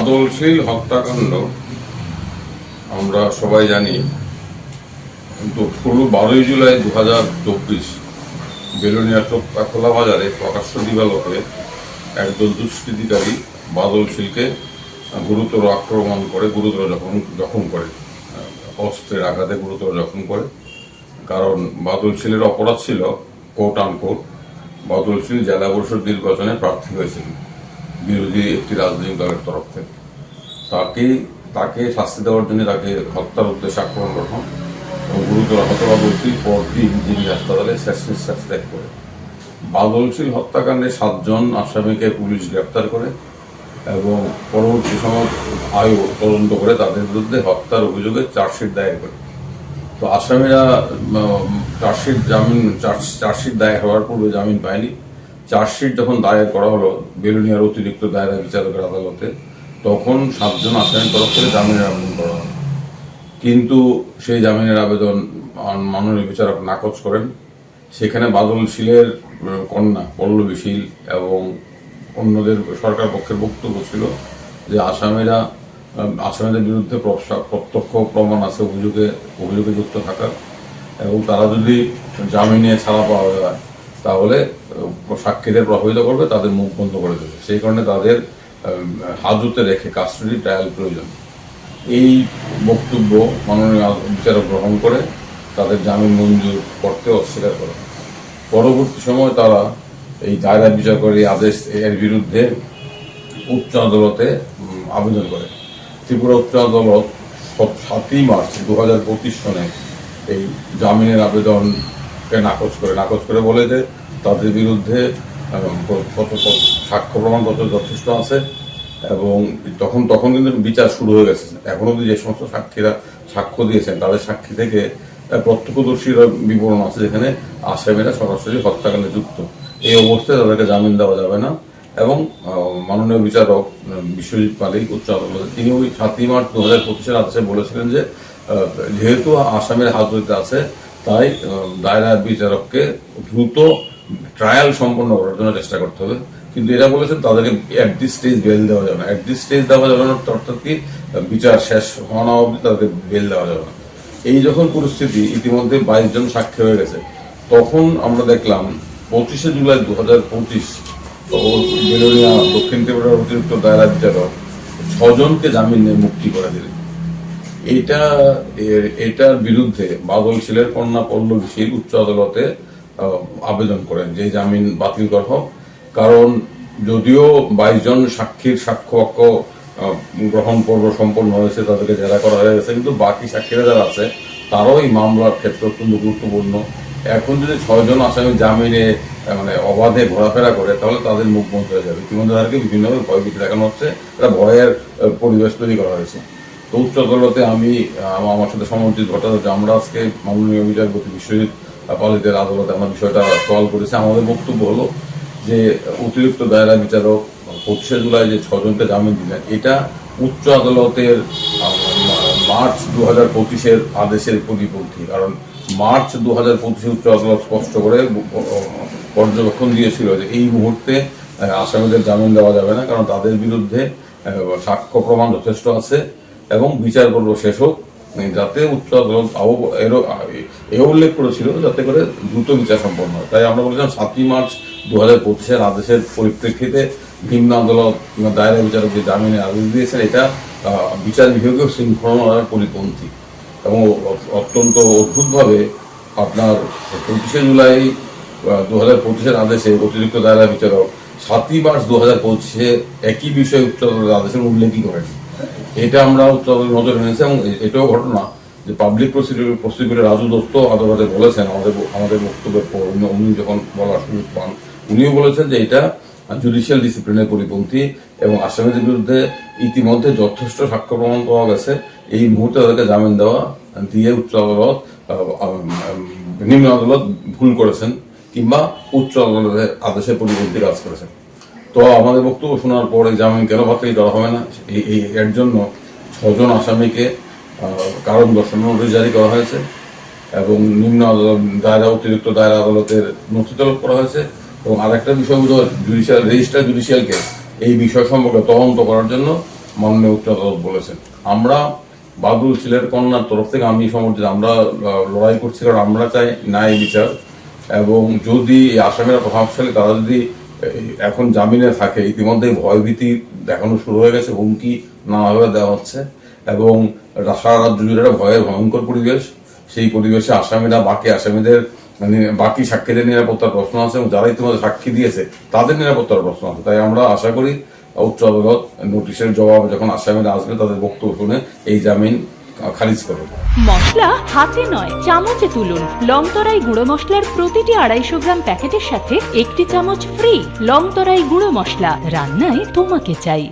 বাদলশীল হত্যাকাণ্ড আমরা সবাই জানি, কিন্তু 12ই জুলাই 2024 বেলোনিয়া খোলা বাজারে প্রকাশ্য দিবালোকে একদল দুষ্কৃতিকারী বাদলশীলকে গুরুতর আক্রমণ করে, গুরুতর জখম করে, অস্ত্রের আঘাতে গুরুতর জখম করে। কারণ বাদলশীলের অপরাধ ছিল কোট আনকোট, বাদলশীল জেলা পরিষদ নির্বাচনে প্রার্থী হয়েছিল বিরোধী একটি রাজনৈতিক দলের তরফ থেকে। তাকে শাস্তি দেওয়ার জন্য তাকে হত্যার উদ্দেশ্যে আক্রমণ গঠন এবং গুরুতর আহত বাদলশীল পরদিন জিবি হাসপাতালে শেষ নিঃশ্বাস ত্যাগ করে। বাদলশীল হত্যাকাণ্ডে 7 জন আসামিকে পুলিশ গ্রেপ্তার করে এবং পরবর্তী সময় তদন্ত করে তাদের বিরুদ্ধে হত্যার অভিযোগে চার্জশিট দায়ের করে। তো আসামিরা চার্জশিট দায়ের হওয়ার পূর্বে জামিন পায়নি। চার্জশিট যখন দায়ের করা হলো বেলোনিয়ার অতিরিক্ত দায়রা বিচারকের আদালতে, তখন 7 জন আসামির তরফ থেকে জামিনের আবেদন করা হয়। কিন্তু সেই জামিনের আবেদন মাননীয় বিচারক নাকচ করেন। সেখানে বাদলশীলের কন্যা পল্লবী শীল এবং অন্যদের সরকার পক্ষের বক্তব্য ছিল যে আসামিদের বিরুদ্ধে প্রত্যক্ষ প্রমাণ আছে অভিযোগে যুক্ত থাকার, এবং তারা যদি জামিনে ছাড়া পাওয়া যায় তাহলে সাক্ষীদের প্রভাবিত করবে, তাদের মুখ বন্ধ করে দেবে। সেই কারণে তাদের হাজতে রেখে কাস্টডি ট্রায়াল প্রয়োজন। এই বক্তব্য মাননীয় বিচারক গ্রহণ করে তাদের জামিন মঞ্জুর করতে অস্বীকার করে। পরবর্তী সময় তারা এই দায়রা বিচারকের আদেশ এর বিরুদ্ধে উচ্চ আদালতে আবেদন করে। ত্রিপুরা উচ্চ আদালত 7ই মার্চ 2025 সনে এই জামিনের আবেদনকে নাকচ করে বলে যে তাদের বিরুদ্ধে সাক্ষ্য প্রমাণপত্র যথেষ্ট আছে এবং তখন কিন্তু বিচার শুরু হয়ে গেছে। এখন অবধি যে সমস্ত সাক্ষীরা সাক্ষ্য দিয়েছেন তাদের সাক্ষী থেকে প্রত্যক্ষদর্শীর বিবরণ আছে যেখানে আসামিরা সরাসরি হত্যাকাণ্ডে যুক্ত। এই অবস্থায় তাদেরকে জামিন দেওয়া যাবে না এবং মাননীয় বিচারক বিশ্বজিৎ মালিক উচ্চ আদালতে তিনি ওই 7ই মার্চ 2025 আদেশে বলেছিলেন যে যেহেতু আসামির হাজতে আছে তাই দায়রা বিচারককে দ্রুত ট্রায়াল সম্পন্ন করার জন্য চেষ্টা করতে হবে। কিন্তু এরা বলেছেন তাদেরকে অ্যাট দিস স্টেজ বেল দেওয়া যাবে না। অ্যাট দিস স্টেজ দেওয়া যাবে না অর্থাৎ কি বিচার শেষ হওয়া না অবধি তাদেরকে বেল দেওয়া যাবে না। এই যখন পরিস্থিতি, ইতিমধ্যে 22 জন সাক্ষী হয়ে গেছে, তখন আমরা দেখলাম 25শে জুলাই 2025 বেলোনিয়া দক্ষিণ ত্রিপুরার অতিরিক্ত দায়রা বিচারক 6 জনকে জামিনে মুক্তি করে দিলেন। এটার বিরুদ্ধে বাদলশীলের কন্যা পল্লবী শীল উচ্চ আদালতে আবেদন করেন যে জামিন বাতিল করা হোক। কারণ যদিও 22 জন সাক্ষীর সাক্ষ্য গ্রহণ পর্ব সম্পন্ন হয়েছে, তাদেরকে জেরা করা হয়ে গেছে, কিন্তু বাকি সাক্ষীরা যারা আছে তারাও এই মামলার ক্ষেত্রে অত্যন্ত গুরুত্বপূর্ণ। এখন যদি 6 জন আসামি জামিনে অবাধে ঘোরাফেরা করে তাহলে তাদের মুখ বন্ধ হয়ে যাবে। ইতিমধ্যে তাদেরকে বিভিন্নভাবে ভয়ভীতি দেখানো হচ্ছে, একটা ভয়ের পরিবেশ তৈরি করা হয়েছে। তো উচ্চ আদালতে আমার সাথে সমর্থিত ঘটা হচ্ছে, আমরা আজকে মাননীয় বিচারপতি বিশ্বজিৎ পালিতের আদালতে আমরা বিষয়টা সওয়াল করেছি। আমাদের বক্তব্য হলো যে অতিরিক্ত দায়রা বিচারক 25শে জুলাই যে 6 জনকে জামিন দিলেন, এটা উচ্চ আদালতের মার্চ 2025 আদেশের পরিপন্থী। কারণ মার্চ 2025 উচ্চ আদালত স্পষ্ট করে পর্যবেক্ষণ দিয়েছিল যে এই মুহূর্তে আসামিদের জামিন দেওয়া যাবে না, কারণ তাদের বিরুদ্ধে সাক্ষ্য প্রমাণ যথেষ্ট আছে এবং বিচার পর্ব শেষ হোক, যাতে উচ্চ আদালত এও উল্লেখ করেছিল যাতে করে দ্রুত বিচার সম্পন্ন হয়। তাই আমরা বলেছিলাম 7ই মার্চ 2025 আদেশের পরিপ্রেক্ষিতে নিম্ন আদালত কিংবা দায়রা বিচারক যে জামিনের আদেশ দিয়েছেন এটা বিচার বিভাগীয় শৃঙ্খলার পরিপন্থী এবং অত্যন্ত অদ্ভুতভাবে আপনার 25শে জুলাই 2025 আদেশে অতিরিক্ত দায়রা বিচারক 7ই মার্চ 2025 একই বিষয়ে উচ্চ আদালতের আদেশের উল্লেখই করেন। এটা আমরা উচ্চ আদালতের নজরে এনেছি এবং এটাও ঘটনা যে পাবলিক প্রসিকিউটর রাজু দত্ত আদালতে বলেছেন আমাদের বক্তব্যের পর উনি যখন বলার সুযোগ পান, উনিও বলেছেন যে এটা জুডিশিয়াল ডিসিপ্লিনের পরিপন্থী এবং আসামিদের বিরুদ্ধে ইতিমধ্যে যথেষ্ট সাক্ষ্য প্রমাণ পাওয়া গেছে। এই মুহূর্তে তাদেরকে জামিন দিয়ে উচ্চ আদালত নিম্ন আদালত ভুল করেছেন কিংবা উচ্চ আদালতের আদেশের পরিপন্থী কাজ করেছেন। তো আমাদের বক্তব্য শোনার পরে জামিন কেন বাতিল করা হবে না, এর জন্য 6 জন আসামিকে কারণ দর্শানো নোটিশ জারি করা হয়েছে এবং নিম্ন আদালত অতিরিক্ত দায়রা আদালতের নথি তলব করা হয়েছে। এবং আরেকটা বিষয় হলো রেজিস্টার জুডিশিয়ালকে এই বিষয় সম্পর্কে তদন্ত করার জন্য মাননীয় উচ্চ আদালত বলেছেন। আমরা বাদুল ছেলের কন্যার তরফ থেকে আমি সমর্থিত, আমরা লড়াই করছি, কারণ আমরা চাই ন্যায় বিচার। এবং যদি এই আসামিরা প্রভাবশালী, তারা যদি এখন জামিনে থাকে, ইতিমধ্যে ভয়ভীতি দেখানো শুরু হয়ে গেছে, হুমকি নানাভাবে দেওয়া হচ্ছে এবং সারা রাজ্য জুড়ে একটা ভয়ের ভয়ঙ্কর পরিবেশ। সেই পরিবেশে আসামিরা, বাকি আসামিদের বাকি সাক্ষীদের নিরাপত্তার প্রশ্ন আছে এবং যারা ইতিমধ্যে সাক্ষী দিয়েছে তাদের নিরাপত্তার প্রশ্ন আছে। তাই আমরা আশা করি উচ্চ আদালত নোটিশের জবাবে যখন আসামিরা আসবে তাদের বক্তব্য শুনে এই জামিন খারিজ করবে। মশলা হাতে নয় চামচে তুলুন। লংতরাই গুঁড়ো মশলার প্রতিটি 250 গ্রাম প্যাকেটের সাথে 1 চামচ ফ্রি। লংতরাই গুঁড়ো মশলা, রান্নায় তোমাকে চাই।